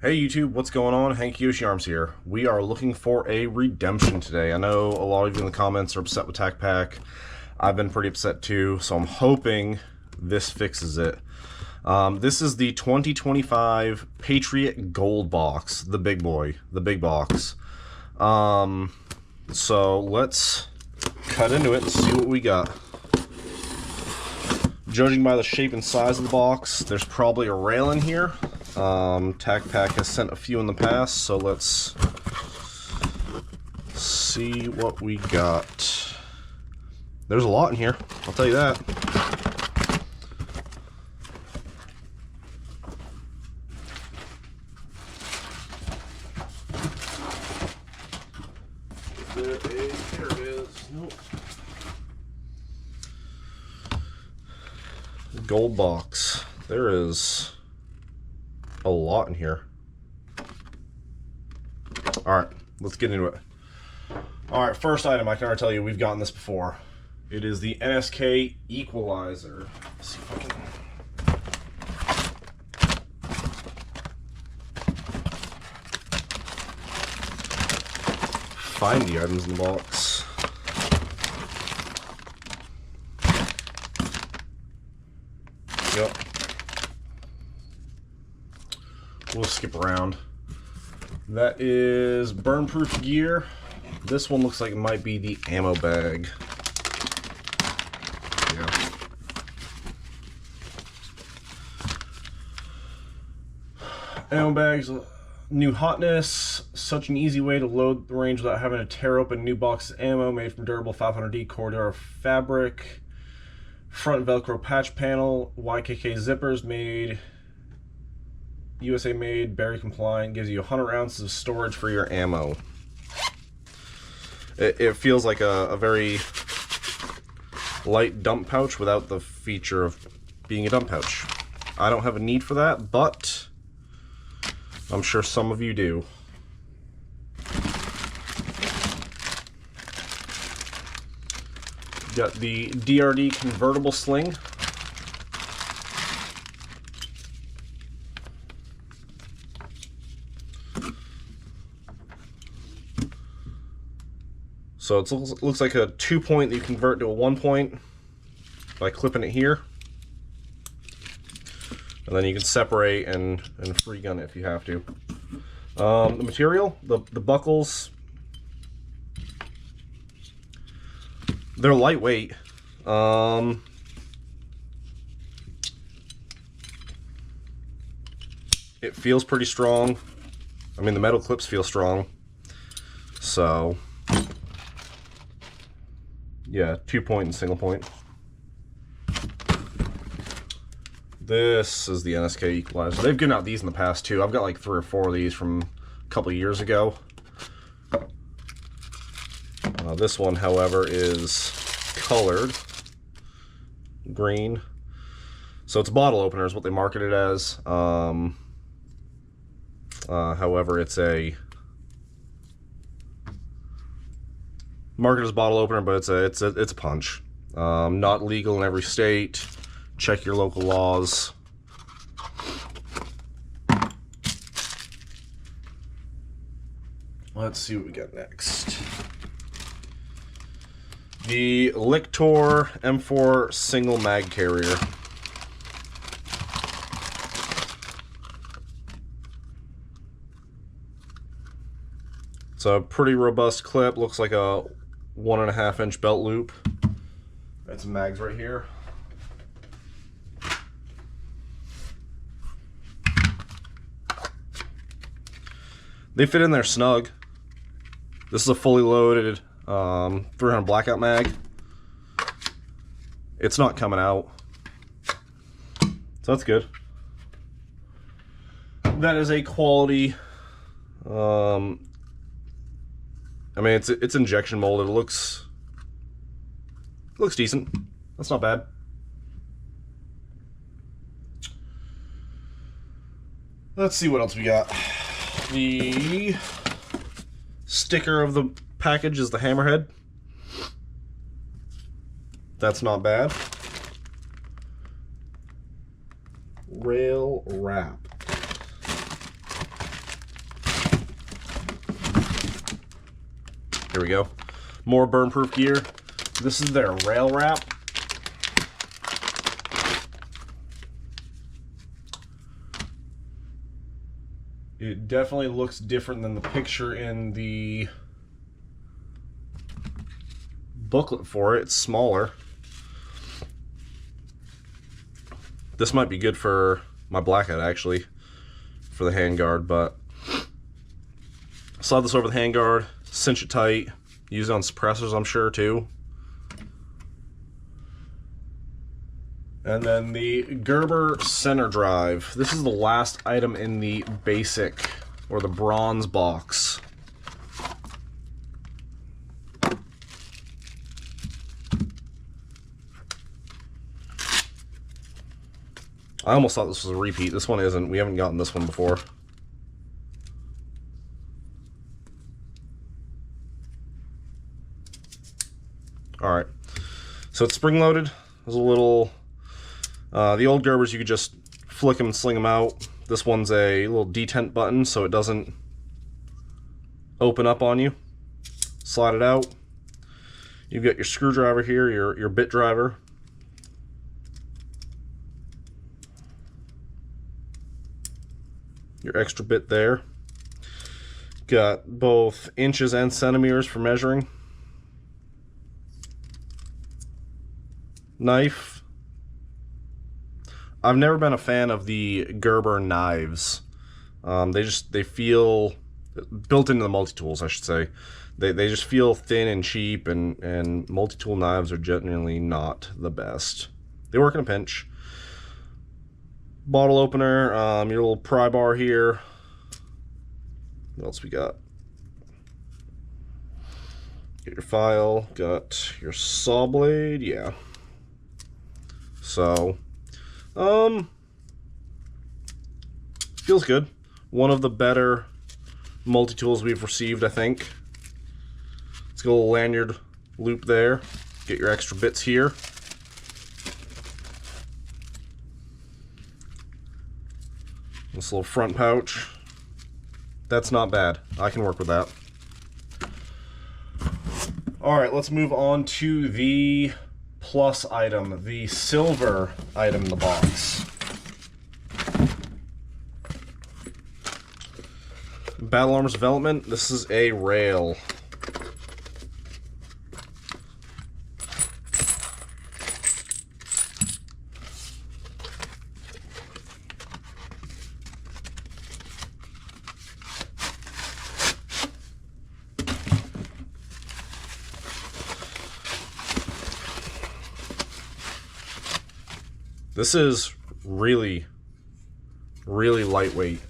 Hey YouTube, what's going on? Hank Yoshi Arms here. We are looking for a redemption today. I know a lot of you in the comments are upset with TacPack. I've been pretty upset too, so I'm hoping this fixes it. This is the 2025 Patriot Gold Box, the big boy, the big box. So let's cut into it and see what we got. Judging by the shape and size of the box, there's probably a rail in here. TacPack has sent a few in the past, so let's see what we got. There's a lot in here, I'll tell you that. There it is. Nope. Gold box. There is a lot in here. Alright, let's get into it. Alright, first item, I can already tell you we've gotten this before. It is the NSK Equalizer. Let's see if I can find the items in the box. Yep. We'll skip around. That is Burnproof gear. This one looks like it might be the ammo bag. Yeah. Ammo bags, new hotness. Such an easy way to load the range without having to tear open a new box of ammo, made from durable 500D corridor fabric. Front Velcro patch panel, YKK zippers, made USA made, berry compliant, gives you 100 ounces of storage for your ammo. It feels like a very light dump pouch without the feature of being a dump pouch. I don't have a need for that, but I'm sure some of you do. Got the DRD Convertible Sling. So it looks like a 2-point that you convert to a 1-point by clipping it here. And then you can separate and free gun it if you have to. The material, the buckles, they're lightweight. It feels pretty strong. I mean, the metal clips feel strong. So yeah, 2-point and single point. This is the NSK Equalizer. They've given out these in the past too. I've got like 3 or 4 of these from a couple of years ago. This one, however, is colored green. So it's a bottle opener is what they market it as. However, it's a marketed as bottle opener, but it's a punch. Not legal in every state. Check your local laws. Let's see what we got next. The Ltor M4 single mag carrier. It's a pretty robust clip. Looks like a 1.5-inch belt loop. Got some mags right here. They fit in there snug. This is a fully loaded 300 blackout mag. It's not coming out, so that's good. That is a quality. I mean, it's injection molded. It looks decent. That's not bad. Let's see what else we got. The sticker of the package is the hammerhead. That's not bad. Rail wrap. Here we go. More Burnproof gear. This is their rail wrap. It definitely looks different than the picture in the booklet for it. It's smaller. This might be good for my blackout, actually, for the handguard, but slide this over the handguard, cinch it tight, use it on suppressors, I'm sure, too. And then the Gerber center drive. This is the last item in the basic, or the bronze box. I almost thought this was a repeat. This one isn't. We haven't gotten this one before. Alright. So it's spring-loaded. There's a little... the old Gerbers, you could just flick them and sling them out. This one's a little detent button, so it doesn't open up on you. Slide it out. You've got your screwdriver here, your bit driver. Your extra bit there. Got both inches and centimeters for measuring. Knife. I've never been a fan of the Gerber knives. They feel, built into the multi-tools, I should say, they just feel thin and cheap, and multi-tool knives are generally not the best. They work in a pinch. Bottle opener, your little pry bar here. What else we got? Get your file, got your saw blade, yeah. So, feels good. One of the better multi-tools we've received, I think. Let's go a little lanyard loop there. Get your extra bits here. This little front pouch. That's not bad. I can work with that. Alright, let's move on to the plus item, the silver item in the box. Battle Arms Development. This is a rail. This is really, really lightweight.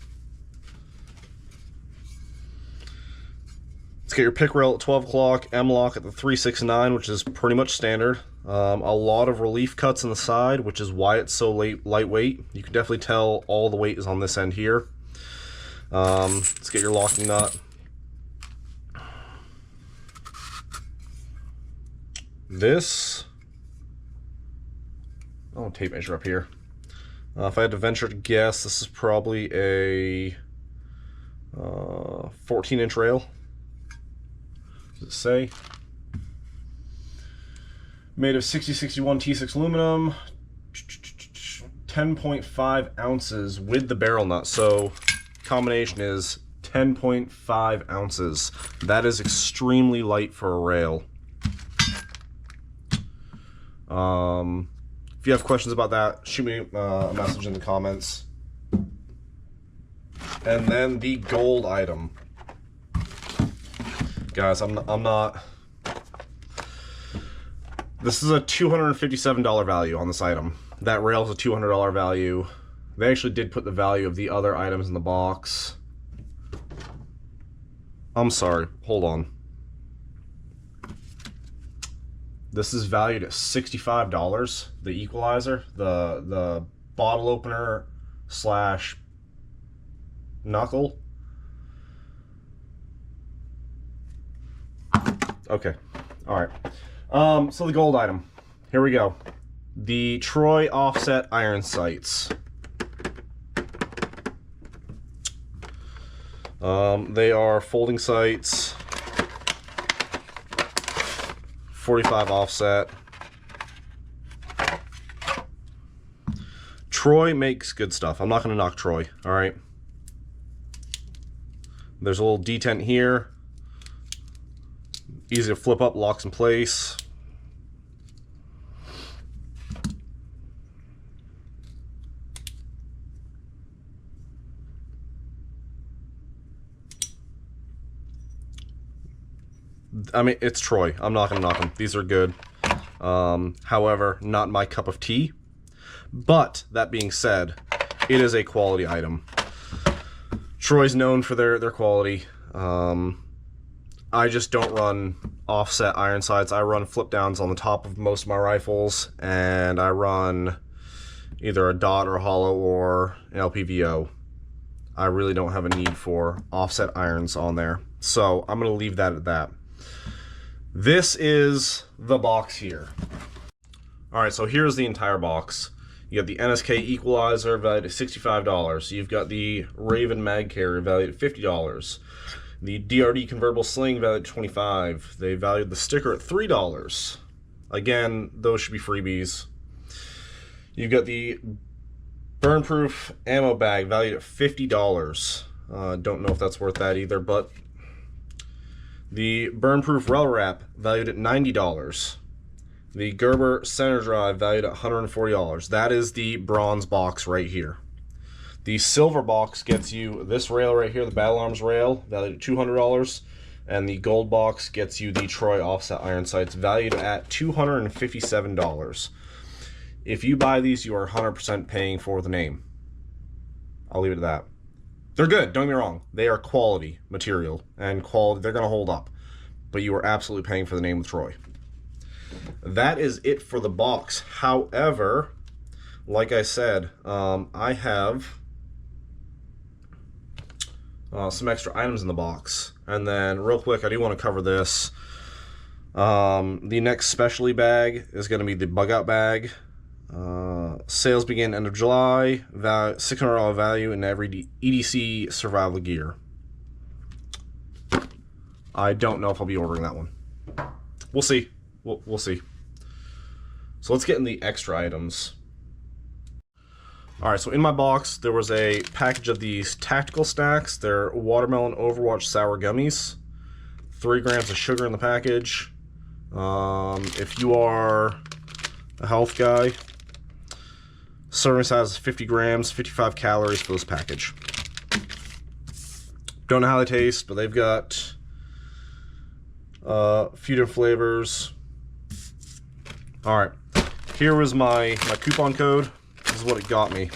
Let's get your pick rail at 12 o'clock, M-lock at the 369, which is pretty much standard. A lot of relief cuts on the side, which is why it's so lightweight. You can definitely tell all the weight is on this end here. Let's get your locking nut. This... oh, tape measure up here. If I had to venture to guess, this is probably a 14-inch rail. Does it say? Made of 6061 T6 aluminum, 10.5 ounces with the barrel nut. So combination is 10.5 ounces. That is extremely light for a rail. If you have questions about that, shoot me a message in the comments. And then the gold item. Guys, I'm not... This is a $257 value on this item. That rail is a $200 value. They actually did put the value of the other items in the box. I'm sorry, hold on. This is valued at $65. The equalizer, the bottle opener slash knuckle. Okay, all right. So the gold item. Here we go. The Troy offset iron sights. They are folding sights. 45 offset. Troy makes good stuff. I'm not going to knock Troy, all right? There's a little detent here. Easy to flip up, locks in place. I mean, it's Troy. I'm not going to knock them. These are good. However, not my cup of tea. But, that being said, it is a quality item. Troy's known for their quality. I just don't run offset iron sights. I run flip downs on the top of most of my rifles, and I run either a dot or a hollow or an LPVO. I really don't have a need for offset irons on there. So, I'm going to leave that at that. This is the box here. Alright, so here's the entire box. You got the NSK equalizer valued at $65. You've got the Raven mag carrier valued at $50. The DRD Convertible Sling valued at $25. They valued the sticker at $3. Again, those should be freebies. You've got the Burnproof Ammo Bag valued at $50. Don't know if that's worth that either, but the Burnproof Rel Wrap valued at $90. The Gerber Center Drive valued at $140. That is the bronze box right here. The silver box gets you this rail right here, the Battle Arms rail, valued at $200. And the gold box gets you the Troy offset iron sights, valued at $257. If you buy these, you are 100% paying for the name. I'll leave it at that. They're good, don't get me wrong. They are quality material, and quality, they're going to hold up. But you are absolutely paying for the name of Troy. That is it for the box. However, like I said, I have some extra items in the box. And then real quick, I do want to cover this. The next specialty bag is going to be the bug out bag. Sales begin end of July. $600 value in every EDC survival gear. I don't know if I'll be ordering that one. We'll see. We'll see. So let's get in the extra items. Alright, so in my box, there was a package of these tactical stacks. They're watermelon Overwatch sour gummies. 3 grams of sugar in the package. If you are a health guy, serving size is 50 grams, 55 calories for this package. Don't know how they taste, but they've got a few different flavors. Alright, here was my coupon code. This is what it got me.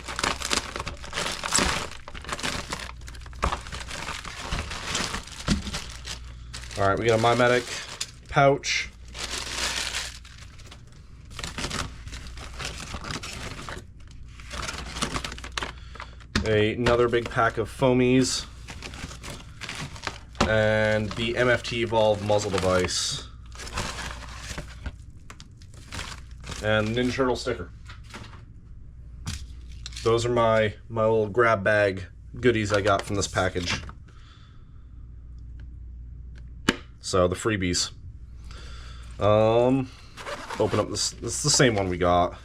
Alright, we got a My Medic pouch. Another big pack of foamies. And the MFT Evolve muzzle device. And Ninja Turtle sticker. Those are my little grab bag goodies I got from this package. So, the freebies. Open up this. This is the same one we got.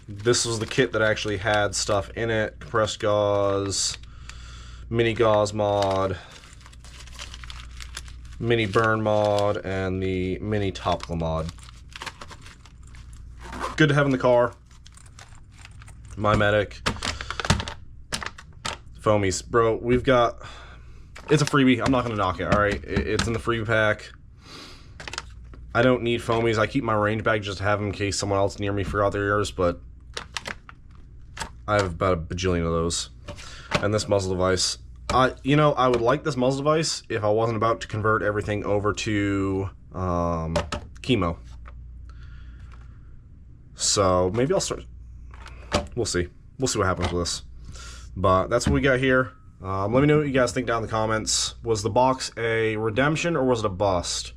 This was the kit that actually had stuff in it. Compressed gauze, mini gauze mod, mini burn mod, and the mini topical mod. Good to have in the car. My Medic. Foamies. Bro, we've got... It's a freebie. I'm not going to knock it, alright? It's in the freebie pack. I don't need foamies. I keep my range bag just to have them in case someone else near me forgot their ears, but I have about a bajillion of those. And this muzzle device. You know, I would like this muzzle device if I wasn't about to convert everything over to chemo. So maybe I'll start. We'll see. We'll see what happens with this. But that's what we got here. Let me know what you guys think down in the comments. Was the box a redemption or was it a bust?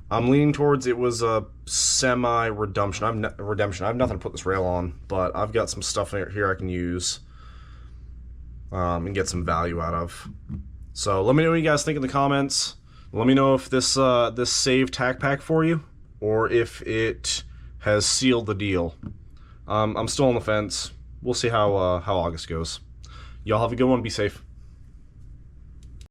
I'm leaning towards it was a semi-redemption. Redemption. I have nothing to put this rail on, but I've got some stuff here I can use and get some value out of. So let me know what you guys think in the comments. Let me know if this saved TacPack for you. or if it has sealed the deal. I'm still on the fence. We'll see how August goes. Y'all have a good one. Be safe.